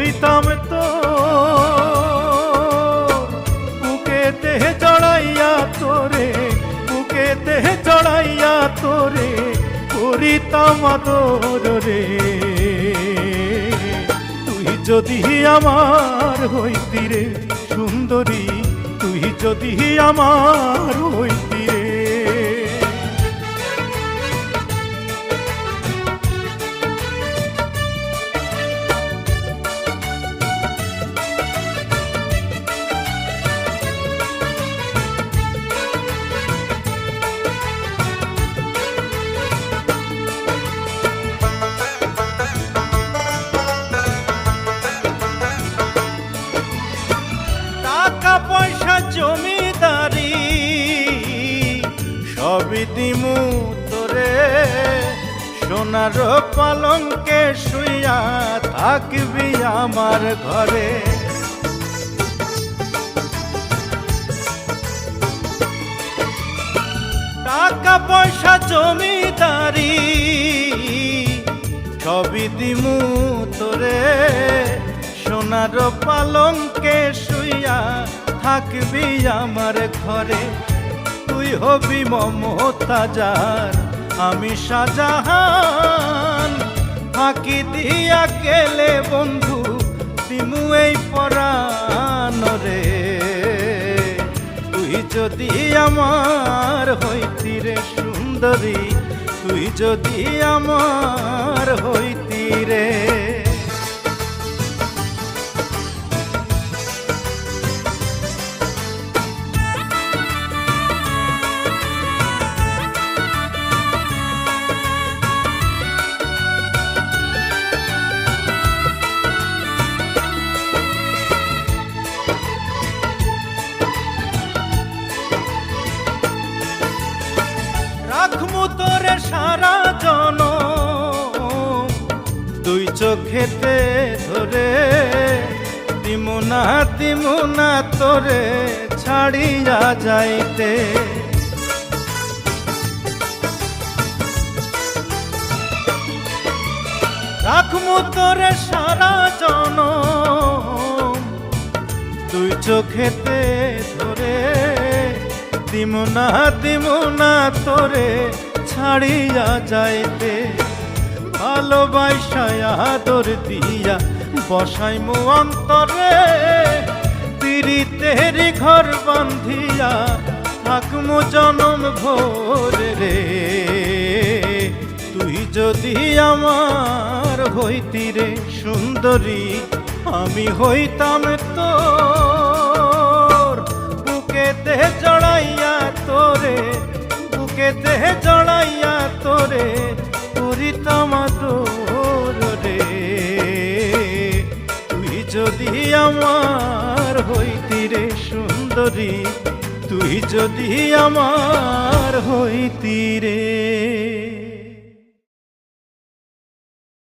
হইতাম তো বুকেতে জড়াইয়া তোরে, বুকেতে জড়াইয়া তোরে করিতাম আদর রে। তুই যদি আমার হইতি রে সুন্দরী, তুই যদি আমার হইতি রে। টাকা পয়সা জমিদারি সবই দিমু তোরে, সোনার পালঙ্কে শুইয়া থাকবি আমার ঘরে। টাকা পয়সা জমিদারি সবই দিমু তোরে, সোনার পালঙ্কে শুইয়া থাকবি আমার ঘরে। তুই হবি মমতাজার, আমি শাহজাহান, ফাঁকি দিয়া গেলে বন্ধু দিমু এই পরাণ রে। তুই যদি আমার হইতি রে সুন্দরী, তুই যদি আমার হইতি রে। রাখমু তোরে সারা জনম দুই চোখেতে ধরে, দিমু না তোরে ছাড়িয়া যাইতে। রাখমু তোরে সারা জনম দুই চোখেতে ধরে, দিমু না তোরে ছাড়িয়া যাইতে। ভালোবাসায় আদর দিয়া বসাইমু অন্তরে, পিরিতের ঘর বান্ধিয়া থাকমু জনম ভোর রে। তুই যদি আমার হইতি রে সুন্দরী, আমি হইতাম তোর বুকেতে জড়াইয়া তোরে, বুকেতে জড়াইয়া তোরে করিতাম আদর রে। তুই যদি আমার হইতি রে সুন্দরী, তুই যদি আমার হইতি রে।